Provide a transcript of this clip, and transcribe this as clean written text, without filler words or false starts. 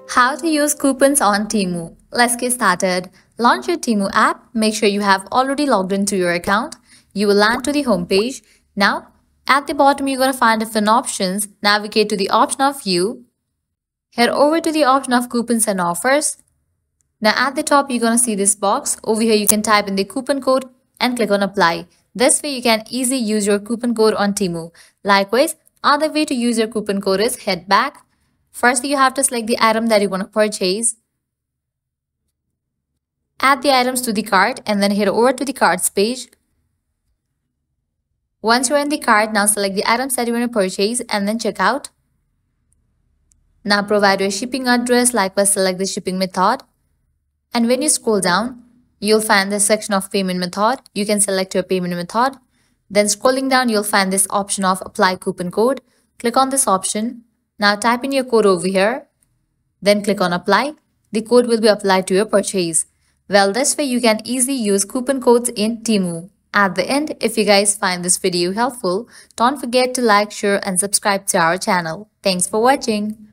How to use coupons on Temu. Let's get started. Launch your Temu app. Make sure you have already logged into your account. You will land to the home page. Now, at the bottom, you're going to find different options. Navigate to the option of View. Head over to the option of Coupons and Offers. Now, at the top, you're going to see this box. Over here, you can type in the coupon code and click on Apply. This way, you can easily use your coupon code on Temu. Likewise, other way to use your coupon code is head back. First, you have to select the item that you want to purchase. Add the items to the cart and then head over to the carts page. Once you're in the cart, now select the items that you want to purchase and then check out. Now provide your shipping address, likewise select the shipping method. And when you scroll down, you'll find this section of payment method. You can select your payment method. Then scrolling down, you'll find this option of apply coupon code. Click on this option. Now type in your code over here, then click on apply. The code will be applied to your purchase. Well, this way you can easily use coupon codes in Temu. At the end, if you guys find this video helpful, don't forget to like, share and subscribe to our channel. Thanks for watching.